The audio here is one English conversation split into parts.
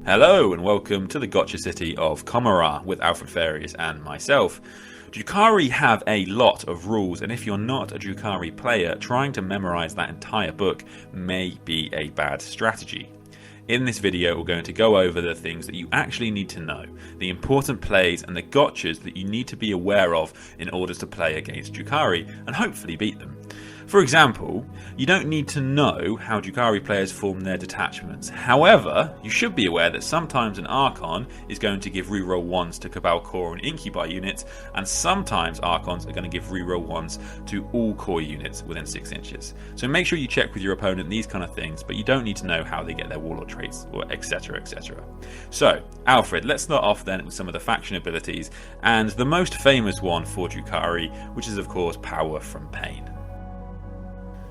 Hello and welcome to the gotcha city of Comara with Alfred Farias and myself. Drukhari have a lot of rules, and if you're not a Drukhari player, trying to memorize that entire book may be a bad strategy. In this video we're going to go over the things that you actually need to know, the important plays and the gotchas that you need to be aware of in order to play against Drukhari and hopefully beat them. For example, you don't need to know how Drukhari players form their detachments. However, you should be aware that sometimes an Archon is going to give reroll 1s to Kabal core and Incubi units, and sometimes Archons are going to give reroll 1s to all core units within 6 inches. So make sure you check with your opponent these kind of things, but you don't need to know how they get their warlord traits, or etc, etc. So, Alfred, let's start off then with some of the faction abilities, and the most famous one for Drukhari, which is of course Power from Pain.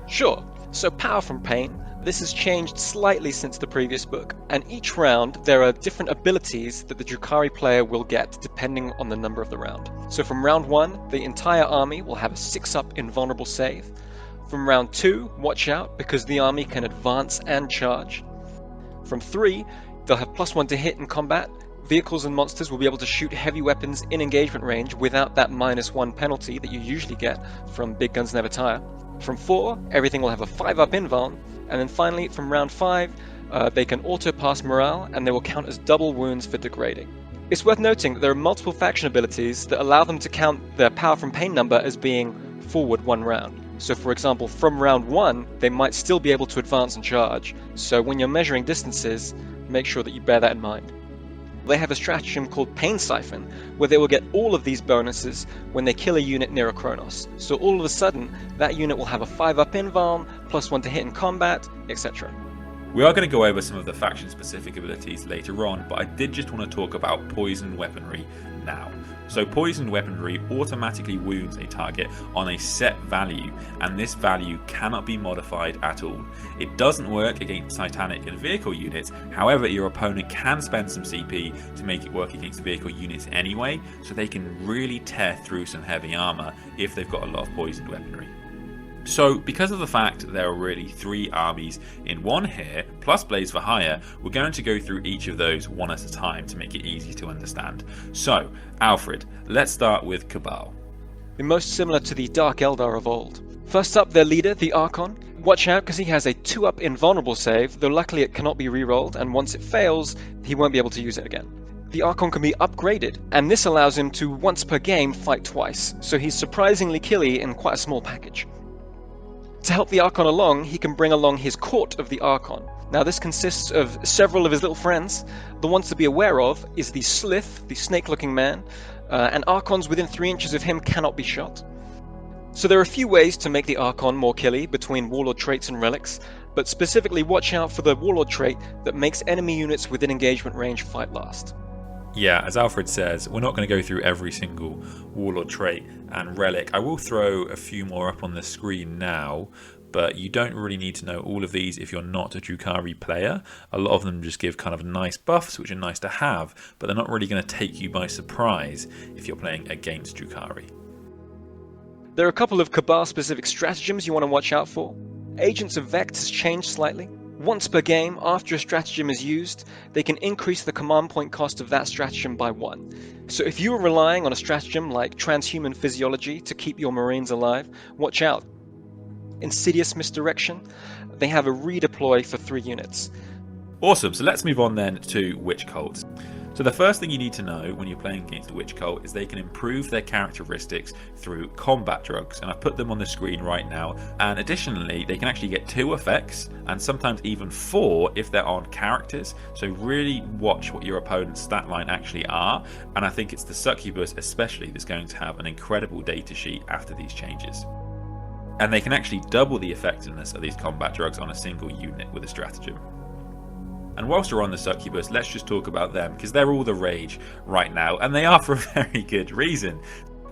Sure, so Power from Pain, this has changed slightly since the previous book, and each round there are different abilities that the Drukhari player will get depending on the number of the round. So from round 1, the entire army will have a 6-up invulnerable save. From round 2, watch out because the army can advance and charge. From 3, they'll have +1 to hit in combat. Vehicles and monsters will be able to shoot heavy weapons in engagement range without that -1 penalty that you usually get from Big Guns Never Tire. From 4, everything will have a 5-up invuln, and then finally from round 5, they can auto-pass morale and they will count as double wounds for degrading. It's worth noting that there are multiple faction abilities that allow them to count their Power from Pain number as being forward 1 round. So for example, from round 1, they might still be able to advance and charge, so when you're measuring distances, make sure that you bear that in mind. They have a stratagem called Pain Siphon, where they will get all of these bonuses when they kill a unit near a Chronos. So all of a sudden, that unit will have a 5-up invuln, +1 to hit in combat, etc. We are going to go over some of the faction-specific abilities later on, but I did just want to talk about poisoned weaponry now. So poisoned weaponry automatically wounds a target on a set value, and this value cannot be modified at all. It doesn't work against Titanic and vehicle units, however your opponent can spend some CP to make it work against vehicle units anyway, so they can really tear through some heavy armour if they've got a lot of poisoned weaponry. So, because of the fact there are really 3 armies in one here, plus Blaze for Hire, we're going to go through each of those one at a time to make it easy to understand. So, Alfred, let's start with Kabal. The most similar to the Dark Eldar of old. First up, their leader, the Archon. Watch out because he has a 2-up invulnerable save, though luckily it cannot be rerolled, and once it fails, he won't be able to use it again. The Archon can be upgraded, and this allows him to once per game fight twice, so he's surprisingly killy in quite a small package. To help the Archon along, he can bring along his Court of the Archon. Now this consists of several of his little friends. The ones to be aware of is the Slith, the snake-looking man, and Archons within 3 inches of him cannot be shot. So there are a few ways to make the Archon more killy between Warlord traits and relics, but specifically watch out for the Warlord trait that makes enemy units within engagement range fight last. Yeah, as Alfred says, we're not going to go through every single Warlord trait and relic. I will throw a few more up on the screen now, but you don't really need to know all of these if you're not a Drukhari player. A lot of them just give kind of nice buffs, which are nice to have, but they're not really going to take you by surprise if you're playing against Drukhari. There are a couple of Kabal-specific stratagems you want to watch out for. Agents of Vect has changed slightly. Once per game, after a stratagem is used, they can increase the command point cost of that stratagem by 1. So if you are relying on a stratagem like transhuman physiology to keep your marines alive, watch out. Insidious Misdirection, they have a redeploy for 3 units. Awesome, so let's move on then to Wych Cult. So the first thing you need to know when you're playing against a Wych Cult is they can improve their characteristics through combat drugs, and I've put them on the screen right now, and additionally they can actually get 2 effects and sometimes even 4 if they're on characters, so really watch what your opponent's stat line actually are, and I think it's the Succubus especially that's going to have an incredible data sheet after these changes. And they can actually double the effectiveness of these combat drugs on a single unit with a stratagem. And whilst we're on the Succubus, let's just talk about them, because they're all the rage right now, and they are for a very good reason.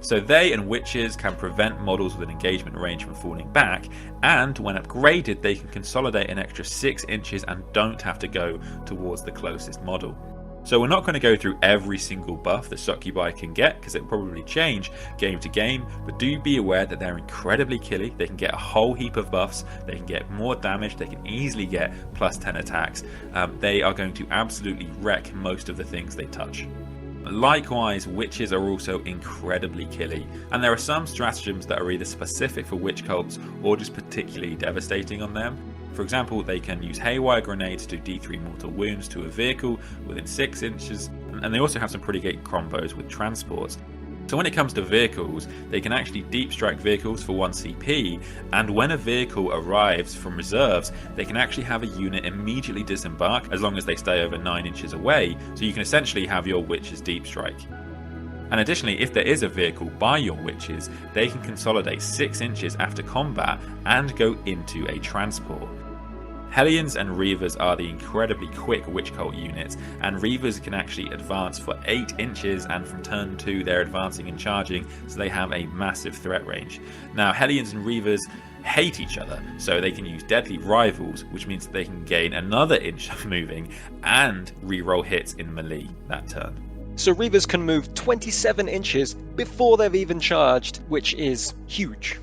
So they and Witches can prevent models with an engagement range from falling back, and when upgraded they can consolidate an extra 6 inches and don't have to go towards the closest model. So we're not going to go through every single buff that Succubi can get, because it will probably change game to game, but do be aware that they're incredibly killy. They can get a whole heap of buffs, they can get more damage, they can easily get plus 10 attacks. They are going to absolutely wreck most of the things they touch. Likewise, witches are also incredibly killy, and there are some stratagems that are either specific for witch cults or just particularly devastating on them. For example, they can use haywire grenades to do D3 mortal wounds to a vehicle within 6 inches, and they also have some pretty great combos with transports. So when it comes to vehicles, they can actually deep strike vehicles for 1 CP, and when a vehicle arrives from reserves, they can actually have a unit immediately disembark as long as they stay over 9 inches away, so you can essentially have your witches deep strike. And additionally, if there is a vehicle by your witches, they can consolidate 6 inches after combat and go into a transport. Hellions and Reavers are the incredibly quick witch cult units, and Reavers can actually advance for 8 inches, and from turn 2 they're advancing and charging, so they have a massive threat range. Now, Hellions and Reavers hate each other, so they can use deadly rivals, which means that they can gain another inch of moving and reroll hits in melee that turn. So Reavers can move 27 inches before they've even charged, which is huge.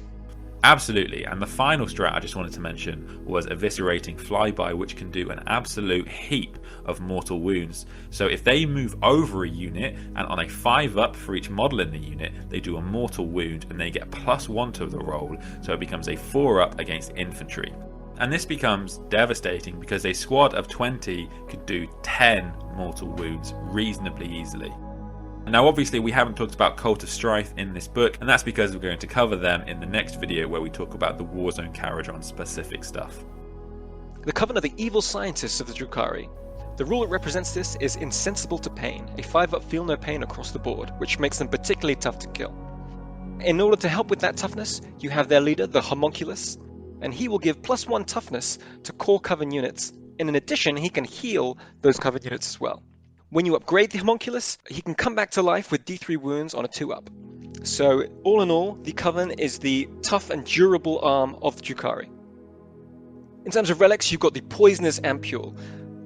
Absolutely, and the final strat I just wanted to mention was Eviscerating Flyby, which can do an absolute heap of mortal wounds. So if they move over a unit, and on a 5-up for each model in the unit, they do a mortal wound and they get +1 to the roll, so it becomes a 4-up against infantry. And this becomes devastating because a squad of 20 could do 10 mortal wounds reasonably easily. Now obviously we haven't talked about Cult of Strife in this book, and that's because we're going to cover them in the next video where we talk about the Warzone Caradron specific stuff. The Coven are the evil scientists of the Drukhari. The rule that represents this is Insensible to Pain, a 5-up feel no pain across the board, which makes them particularly tough to kill. In order to help with that toughness, you have their leader, the Homunculus, and he will give +1 toughness to core Coven units, and in addition he can heal those Coven units as well. When you upgrade the Homunculus, he can come back to life with D3 wounds on a 2-up. So all in all, the Coven is the tough and durable arm of the Drukhari. In terms of relics, you've got the Poisonous Ampule.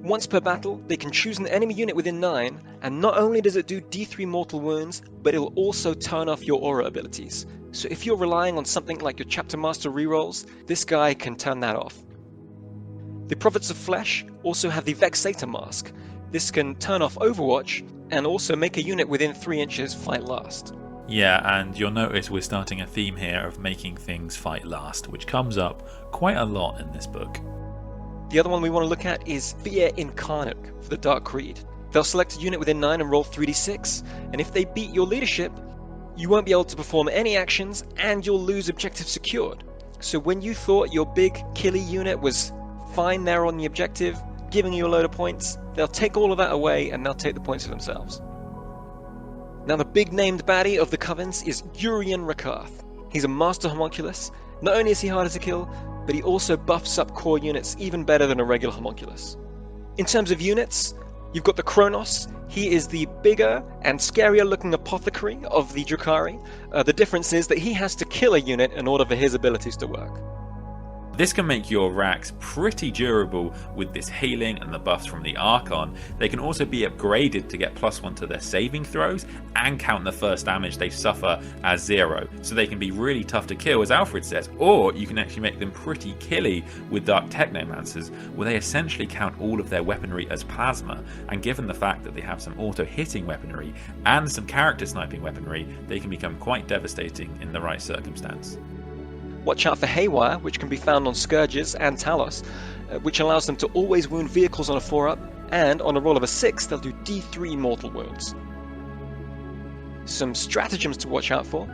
Once per battle, they can choose an enemy unit within 9, and not only does it do D3 mortal wounds, but it will also turn off your aura abilities. So if you're relying on something like your Chapter Master rerolls, this guy can turn that off. The Prophets of Flesh also have the Vexator Mask. This can turn off Overwatch and also make a unit within 3 inches fight last. Yeah, and you'll notice we're starting a theme here of making things fight last, which comes up quite a lot in this book. The other one we want to look at is Fear Incarnate for the Dark Creed. They'll select a unit within 9 and roll 3d6, and if they beat your leadership, you won't be able to perform any actions and you'll lose objective secured. So when you thought your big killy unit was fine there on the objective, giving you a load of points, they'll take all of that away and they'll take the points for themselves. Now the big named baddie of the Covens is Urian Rakarth. He's a master homunculus. Not only is he harder to kill, but he also buffs up core units even better than a regular homunculus. In terms of units, you've got the Kronos. He is the bigger and scarier looking apothecary of the Drukhari. The difference is that he has to kill a unit in order for his abilities to work. This can make your racks pretty durable with this healing and the buffs from the Archon. They can also be upgraded to get +1 to their saving throws and count the first damage they suffer as 0. So they can be really tough to kill, as Alfred says, or you can actually make them pretty killy with Dark Technomancers, where they essentially count all of their weaponry as plasma, and given the fact that they have some auto-hitting weaponry and some character sniping weaponry, they can become quite devastating in the right circumstance. Watch out for Haywire, which can be found on Scourges and Talos, which allows them to always wound vehicles on a 4-up, and on a roll of a 6, they'll do D3 mortal wounds. Some stratagems to watch out for.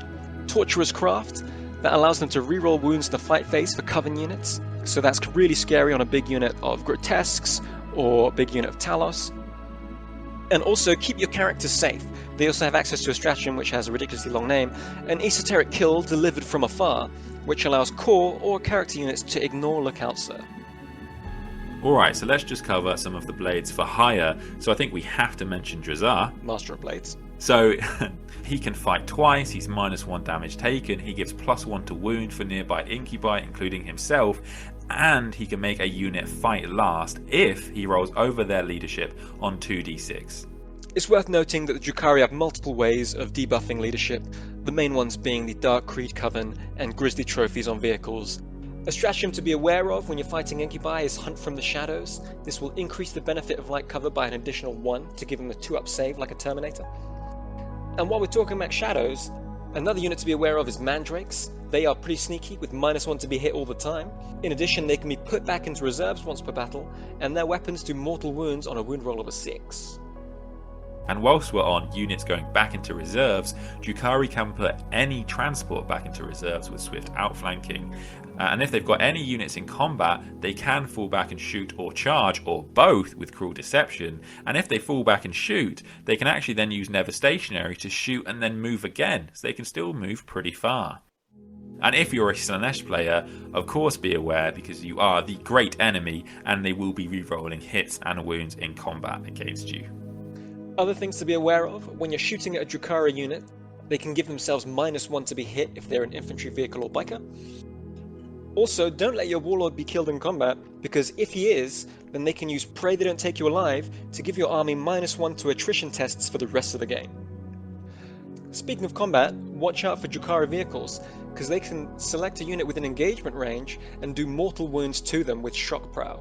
Torturer's Craft, that allows them to reroll wounds in the fight phase for Coven units, so that's really scary on a big unit of Grotesques or a big unit of Talos. And also keep your characters safe. They also have access to a stratagem which has a ridiculously long name, an Esoteric Kill delivered from afar, which allows core or character units to ignore Lookout Sir. Alright, so let's just cover some of the blades for hire. So I think we have to mention Drazar, Master of Blades. So he can fight twice, he's -1 damage taken, he gives +1 to wound for nearby incubi, including himself, and he can make a unit fight last if he rolls over their leadership on 2d6. It's worth noting that the Drukhari have multiple ways of debuffing leadership, the main ones being the Dark Creed Coven and Grizzly trophies on vehicles. A stratagem to be aware of when you're fighting Incubi is Hunt from the Shadows. This will increase the benefit of light cover by an additional 1 to give them a 2-up save like a Terminator. And while we're talking about shadows, another unit to be aware of is Mandrakes. They are pretty sneaky with -1 to be hit all the time. In addition, they can be put back into reserves once per battle, and their weapons do mortal wounds on a wound roll of a 6. And whilst we're on units going back into reserves, Drukhari can put any transport back into reserves with swift outflanking. And if they've got any units in combat, they can fall back and shoot or charge, or both, with Cruel Deception. And if they fall back and shoot, they can actually then use Never Stationary to shoot and then move again, so they can still move pretty far. And if you're a Slaanesh player, of course be aware, because you are the great enemy and they will be rerolling hits and wounds in combat against you. Other things to be aware of: when you're shooting at a Drukhari unit, they can give themselves -1 to be hit if they're an infantry vehicle or biker. Also, don't let your warlord be killed in combat, because if he is, then they can use Pray They Don't Take You Alive to give your army -1 to attrition tests for the rest of the game. Speaking of combat, watch out for Drukhari vehicles, because they can select a unit within engagement range and do mortal wounds to them with Shock Prow.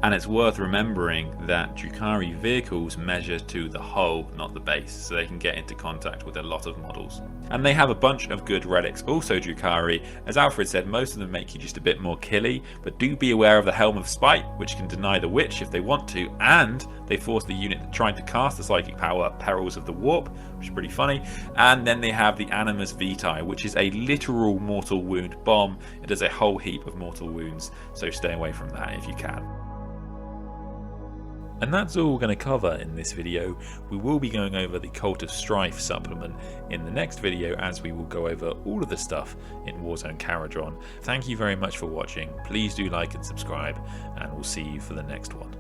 And it's worth remembering that Drukhari vehicles measure to the hull, not the base, so they can get into contact with a lot of models. And they have a bunch of good relics also, Drukhari. As Alfred said, most of them make you just a bit more killy, but do be aware of the Helm of Spite, which can deny the Witch if they want to, and they force the unit trying to cast the psychic power Perils of the Warp, which is pretty funny. And then they have the Animus Vitae, which is a literal mortal wound bomb. It does a whole heap of mortal wounds, so stay away from that if you can. And that's all we're going to cover in this video. We will be going over the Cult of Strife supplement in the next video, as we will go over all of the stuff in Warzone Caradron. Thank you very much for watching. Please do like and subscribe, and we'll see you for the next one.